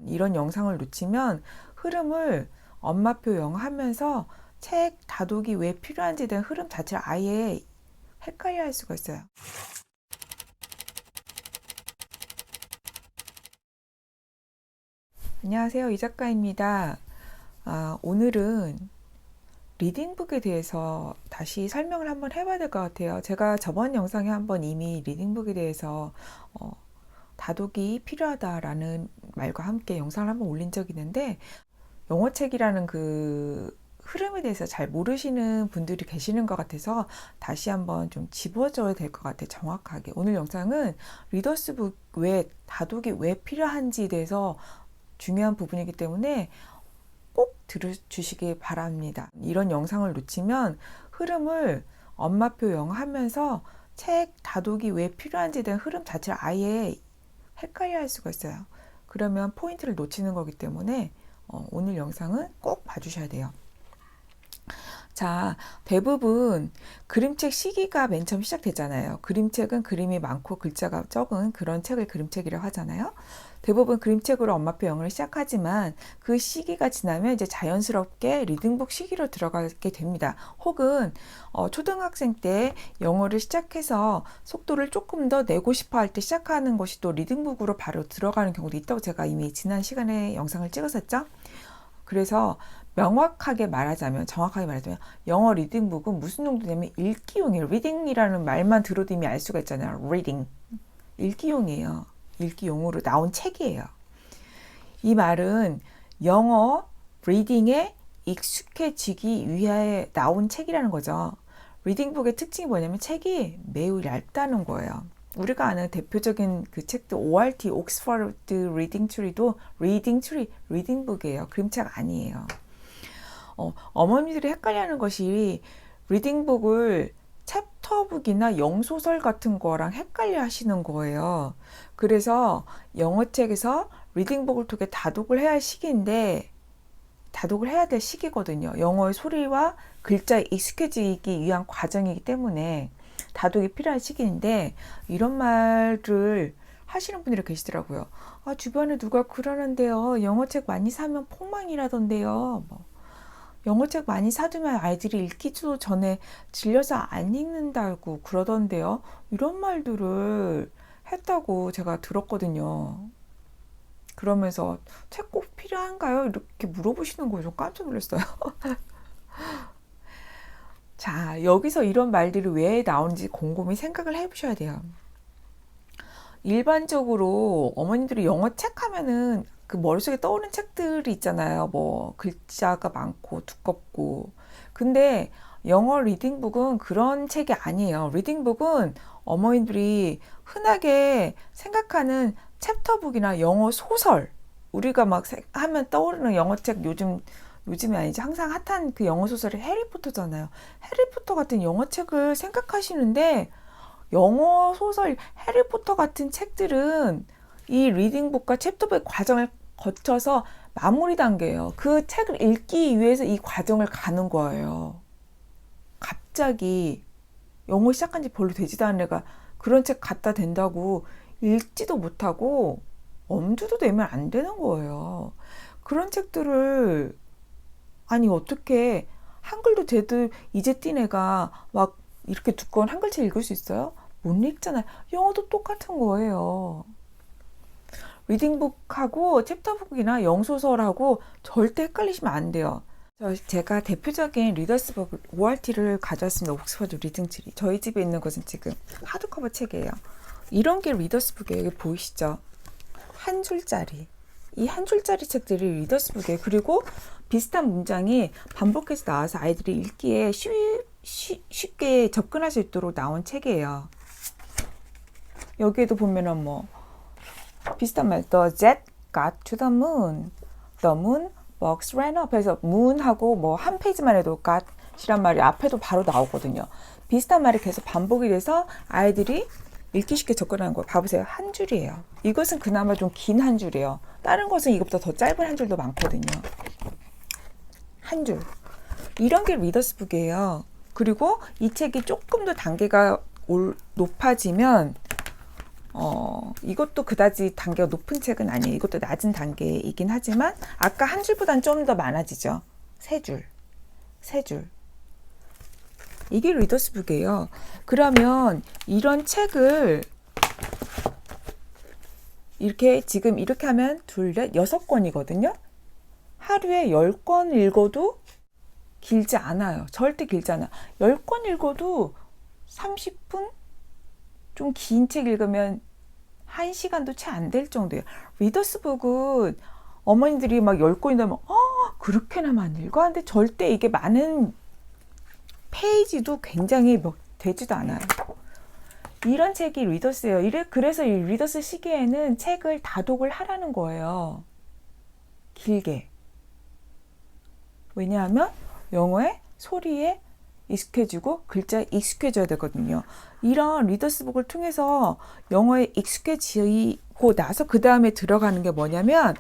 이런 영상을 놓치면 흐름을 엄마표 영어 하면서 책 다독이 왜 필요한지에 대한 흐름 자체를 아예 헷갈려 할 수가 있어요. 안녕하세요, 이 작가입니다. 오늘은 리딩북에 대해서 다시 설명을 한번 해봐야 될 것 같아요. 제가 저번 영상에 한번 이미 리딩북에 대해서 다독이 필요하다라는 말과 함께 영상을 한번 올린 적이 있는데, 영어책이라는 그 흐름에 대해서 잘 모르시는 분들이 계시는 것 같아서 다시 한번 좀 짚어줘야 될 것 같아요. 정확하게. 오늘 영상은 리더스북 왜 다독이 왜 필요한지에 대해서 중요한 부분이기 때문에 꼭 들어주시기 바랍니다. 이런 영상을 놓치면 흐름을 엄마표 영어 하면서 책 다독이 왜 필요한지에 대한 흐름 자체를 아예 헷갈려 할 수가 있어요. 그러면 포인트를 놓치는 거기 때문에 오늘 영상은 꼭 봐주셔야 돼요. 자, 대부분 그림책 시기가 맨 처음 시작되잖아요. 그림책은 그림이 많고 글자가 적은 그런 책을 그림책이라고 하잖아요. 대부분 그림책으로 엄마표 영어를 시작하지만 그 시기가 지나면 이제 자연스럽게 리딩북 시기로 들어가게 됩니다. 혹은 초등학생 때 영어를 시작해서 속도를 조금 더 내고 싶어 할 때 시작하는 것이 또 리딩북으로 바로 들어가는 경우도 있다고 제가 이미 지난 시간에 영상을 찍었었죠. 그래서 정확하게 말하자면 영어 리딩북은 무슨 용도냐면 읽기용이에요. 리딩이라는 말만 들어도 이미 알 수가 있잖아요. 리딩. 읽기용이에요. 읽기용으로 나온 책이에요. 이 말은 영어 리딩에 익숙해지기 위해 나온 책이라는 거죠. 리딩북의 특징이 뭐냐면 책이 매우 얇다는 거예요. 우리가 아는 대표적인 그 책도 ORT, 옥스퍼드 리딩 트리도 리딩북이에요. 그림책 아니에요. 어머니들이 헷갈려하는 것이 리딩북을 챕터북이나 영소설 같은 거랑 헷갈려 하시는 거예요. 그래서 영어책에서 리딩북을 통해 다독을 해야 할 시기인데, 다독을 해야 될 시기거든요. 영어의 소리와 글자에 익숙해지기 위한 과정이기 때문에 다독이 필요한 시기인데, 이런 말을 하시는 분들이 계시더라고요. 주변에 누가 그러는데요. 영어책 많이 사면 폭망이라던데요. 영어책 많이 사두면 아이들이 읽기도 전에 질려서 안 읽는다고 그러던데요. 이런 말들을 했다고 제가 들었거든요. 그러면서 책 꼭 필요한가요? 이렇게 물어보시는 거예요. 좀 깜짝 놀랐어요. 자, 여기서 이런 말들이 왜 나오는지 곰곰이 생각을 해보셔야 돼요. 일반적으로 어머니들이 영어 책 하면은 그 머릿속에 떠오르는 책들이 있잖아요. 뭐 글자가 많고 두껍고. 근데 영어 리딩북은 그런 책이 아니에요. 리딩북은 어머니들이 흔하게 생각하는 챕터북이나 영어 소설, 우리가 막 하면 떠오르는 영어책, 요즘이 아니지, 항상 핫한 그 영어 소설이 해리포터잖아요. 해리포터 같은 영어책을 생각하시는데, 영어 소설 해리포터 같은 책들은 이 리딩북과 챕터북의 과정을 거쳐서 마무리 단계예요. 그 책을 읽기 위해서 이 과정을 가는 거예요. 갑자기 영어 시작한 지 별로 되지도 않은 애가 그런 책 갖다 댄다고 읽지도 못하고 엄두도 내면 안 되는 거예요. 그런 책들을, 아니 어떻게 한글도 제대로 이제 띈 애가 막 이렇게 두꺼운 한글책 읽을 수 있어요? 못 읽잖아요. 영어도 똑같은 거예요. 리딩북하고 챕터북이나 영소설하고 절대 헷갈리시면 안 돼요. 제가 대표적인 리더스북 ORT를 가져왔습니다. 옥스퍼드 리딩 트리. 저희 집에 있는 것은 지금 하드커버 책이에요. 이런 게 리더스북이에요. 여기 보이시죠? 한 줄짜리. 이 한 줄짜리 책들이 리더스북이에요. 그리고 비슷한 문장이 반복해서 나와서 아이들이 읽기에 쉽게 접근할 수 있도록 나온 책이에요. 여기에도 보면은 뭐 비슷한 말, The jet got to the moon. The moon box ran up. 해서 moon하고 뭐 한 페이지만 해도 got이란 말이 앞에도 바로 나오거든요. 비슷한 말이 계속 반복이 돼서 아이들이 읽기 쉽게 접근하는 거예요. 봐보세요. 한 줄이에요. 이것은 그나마 좀 긴 한 줄이에요. 다른 것은 이것보다 더 짧은 한 줄도 많거든요. 한 줄. 이런 게 리더스북이에요. 그리고 이 책이 조금 더 단계가 높아지면 이것도 그다지 단계가 높은 책은 아니에요. 이것도 낮은 단계이긴 하지만 아까 한 줄보다는 좀 더 많아지죠. 세 줄. 이게 리더스북이에요. 그러면 이런 책을 이렇게 지금 이렇게 하면 둘, 넷, 6권이거든요. 하루에 10권 읽어도 길지 않아요. 절대 길지 않아. 10권 읽어도 30분? 좀 긴 책 읽으면 1시간도 채 안 될 정도예요. 리더스북은 어머니들이 막 10권이다 면 그렇게나 많이 읽어? 근데 절대 이게 많은 페이지도 굉장히 되지도 않아요. 이런 책이 리더스예요. 그래서 이 리더스 시기에는 책을 다독을 하라는 거예요. 길게. 왜냐하면 영어의 소리에 익숙해지고 글자에 익숙해져야 되거든요. 이런 리더스북을 통해서 영어에 익숙해지고 나서 그 다음에 들어가는 게 뭐냐면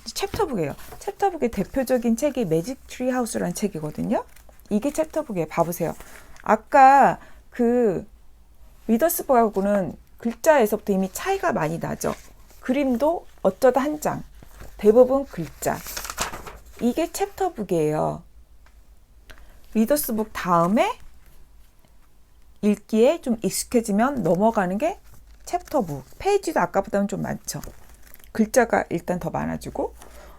챕터북이에요. 챕터북의 대표적인 책이 매직 트리 하우스라는 책이거든요. 이게 챕터북이에요. 봐보세요. 아까 그 리더스북하고는 글자에서부터 이미 차이가 많이 나죠. 그림도 어쩌다 한 장, 대부분 글자. 이게 챕터북이에요. 리더스북 다음에 읽기에 좀 익숙해지면 넘어가는 게 챕터북. 페이지도 아까보다는 좀 많죠. 글자가 일단 더 많아지고.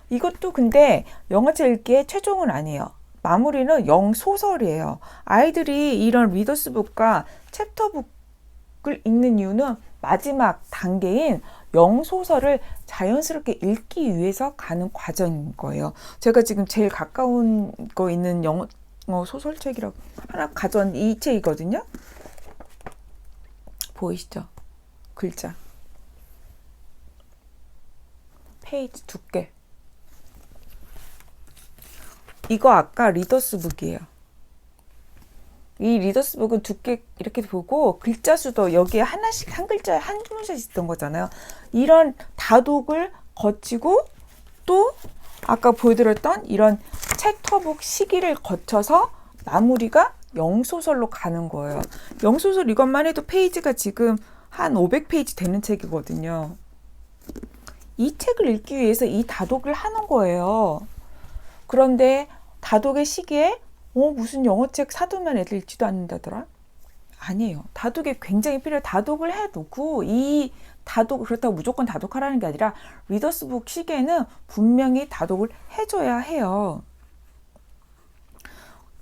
이것도 근데 영어책 읽기에 최종은 아니에요. 마무리는 영소설이에요. 아이들이 이런 리더스북과 챕터북을 읽는 이유는 마지막 단계인 영소설을 자연스럽게 읽기 위해서 가는 과정인 거예요. 제가 지금 제일 가까운 거 있는 영어 소설책이라고 하나 가져온 이 책이거든요. 보이시죠? 글자. 페이지 두께. 이거 아까 리더스북이에요. 이 리더스북은 두께 이렇게 보고 글자 수도 여기에 하나씩 한 글자에 한 문샷 있던 거잖아요. 이런 다독을 거치고 또 아까 보여드렸던 이런 챕터북 시기를 거쳐서 마무리가 영소설로 가는 거예요. 영소설 이것만 해도 페이지가 지금 한 500페이지 되는 책이거든요. 이 책을 읽기 위해서 이 다독을 하는 거예요. 그런데 다독의 시기에 무슨 영어책 사두면 애들 읽지도 않는다더라? 아니에요. 다독이 굉장히 필요해요. 다독을 해놓고 이 다독 그렇다고 무조건 다독하라는 게 아니라 리더스북 시기에는 분명히 다독을 해줘야 해요.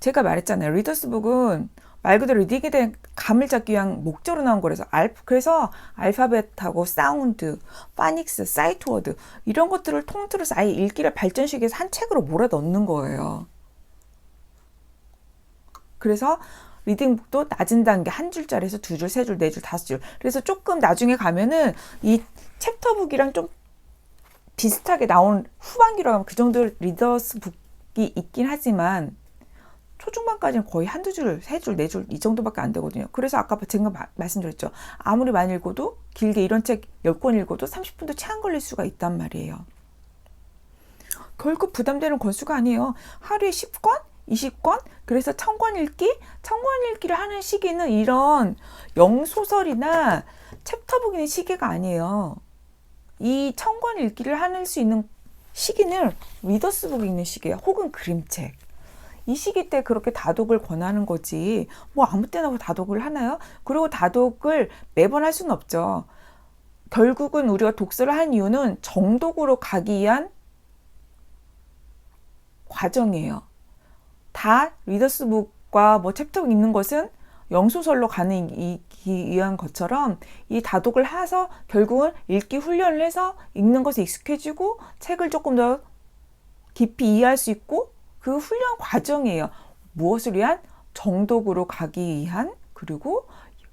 제가 말했잖아요. 리더스북은 말 그대로 리딩에 대한 감을 잡기 위한 목적으로 나온 거라서 그래서 알파벳하고 사운드, 파닉스, 사이트워드 이런 것들을 통틀어서 아예 읽기를 발전시키기 위해서 한 책으로 몰아넣는 거예요. 그래서 리딩북도 낮은 단계 한 줄짜리에서 두 줄, 세 줄, 네 줄, 다섯 줄. 그래서 조금 나중에 가면은 이 챕터북이랑 좀 비슷하게 나온 후반기로 하면 그 정도 리더스북이 있긴 하지만 초중반까지는 거의 한두 줄, 세 줄, 네 줄 이 정도밖에 안 되거든요. 그래서 아까 제가 말씀드렸죠. 아무리 많이 읽어도 길게 이런 책 10권 읽어도 30분도 채 안 걸릴 수가 있단 말이에요. 결국 부담되는 권수가 아니에요. 하루에 10권? 20권? 그래서 1000권 읽기를 하는 시기는 이런 영소설이나 챕터북의 시기가 아니에요. 이 1000권 읽기를 할 수 있는 시기는 리더스북이 있는 시기예요. 혹은 그림책. 이 시기 때 그렇게 다독을 권하는 거지 뭐 아무 때나 다독을 하나요? 그리고 다독을 매번 할 수는 없죠. 결국은 우리가 독서를 하는 이유는 정독으로 가기 위한 과정이에요. 다 리더스북과 뭐 챕터북 읽는 것은 영소설로 가는 위한 것처럼 이 다독을 해서 결국은 읽기 훈련을 해서 읽는 것에 익숙해지고 책을 조금 더 깊이 이해할 수 있고 그 훈련 과정이에요. 무엇을 위한? 정독으로 가기 위한 그리고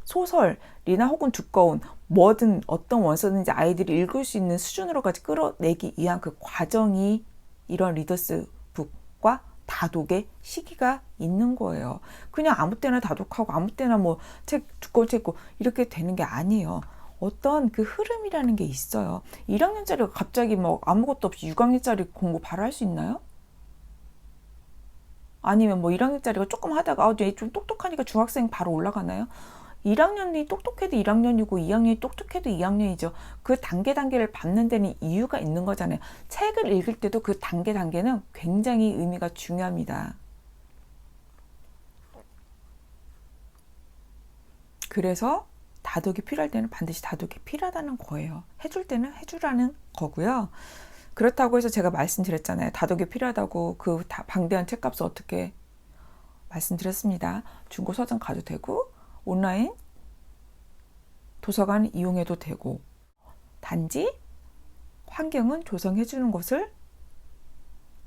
소설이나 혹은 두꺼운 뭐든 어떤 원서든지 아이들이 읽을 수 있는 수준으로까지 끌어내기 위한 그 과정이 이런 리더스북과 다독의 시기가 있는 거예요. 그냥 아무 때나 다독하고 아무 때나 뭐 책 두꺼운 책 읽고 이렇게 되는 게 아니에요. 어떤 그 흐름이라는 게 있어요. 1학년짜리가 갑자기 뭐 아무것도 없이 6학년짜리 공부 바로 할 수 있나요? 아니면 뭐 1학년짜리가 조금 하다가 얘 좀 똑똑하니까 중학생 바로 올라가나요? 1학년이 똑똑해도 1학년이고 2학년이 똑똑해도 2학년이죠. 그 단계를 밟는 데는 이유가 있는 거잖아요. 책을 읽을 때도 그 단계는 굉장히 의미가 중요합니다. 그래서 다독이 필요할 때는 반드시 다독이 필요하다는 거예요. 해줄 때는 해주라는 거고요. 그렇다고 해서 제가 말씀드렸잖아요. 다독이 필요하다고 그 방대한 책값을 어떻게 말씀드렸습니다. 중고 서점 가도 되고 온라인 도서관 이용해도 되고, 단지 환경은 조성해 주는 것을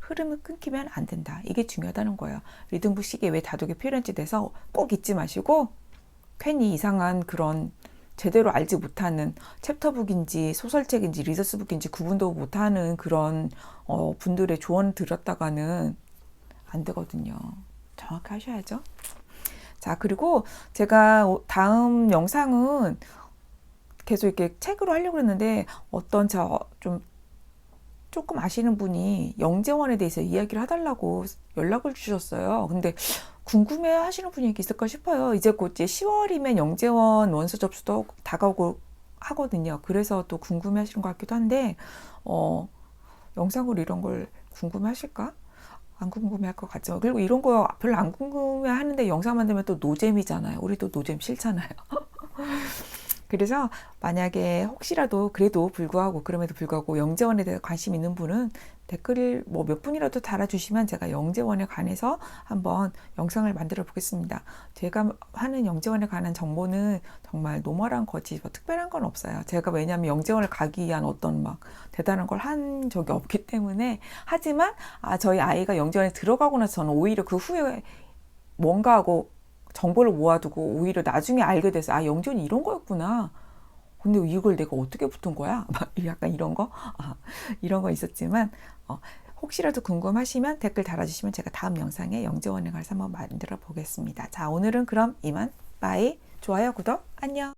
흐름을 끊기면 안 된다. 이게 중요하다는 거예요. 리듬북 시기에 왜 다독이 필요한지 대해서 꼭 잊지 마시고, 괜히 이상한 그런 제대로 알지 못하는 챕터북인지 소설책인지 리서스북인지 구분도 못하는 그런 분들의 조언을 들었다가는 안 되거든요. 정확히 하셔야죠. 자, 그리고 제가 다음 영상은 계속 이렇게 책으로 하려고 했는데 어떤 조금 아시는 분이 영재원에 대해서 이야기를 해달라고 연락을 주셨어요. 근데 궁금해 하시는 분이 있을까 싶어요. 이제 곧 10월이면 영재원 원서 접수도 다가오고 하거든요. 그래서 또 궁금해 하시는 것 같기도 한데, 영상으로 이런 걸 궁금해 하실까? 안 궁금해 할 것 같죠. 그리고 이런 거 별로 안 궁금해 하는데 영상 만들면 또 노잼이잖아요. 우리도 노잼 싫잖아요. 그래서 만약에 혹시라도 그럼에도 불구하고 영재원에 대해 관심 있는 분은 댓글을 뭐 몇 분이라도 달아주시면 제가 영재원에 관해서 한번 영상을 만들어 보겠습니다. 제가 하는 영재원에 관한 정보는 정말 노멀한 거지 뭐 특별한 건 없어요. 제가 왜냐하면 영재원을 가기 위한 어떤 막 대단한 걸 한 적이 없기 때문에. 하지만 저희 아이가 영재원에 들어가고 나서 저는 오히려 그 후에 뭔가 하고 정보를 모아두고 오히려 나중에 알게 돼서 영재원이 이런 거였구나. 근데 이걸 내가 어떻게 붙은 거야? 막 약간 이런 거 이런 거 있었지만 혹시라도 궁금하시면 댓글 달아주시면 제가 다음 영상에 영재원에 관해서 한번 만들어 보겠습니다. 자, 오늘은 그럼 이만. 빠이. 좋아요, 구독, 안녕.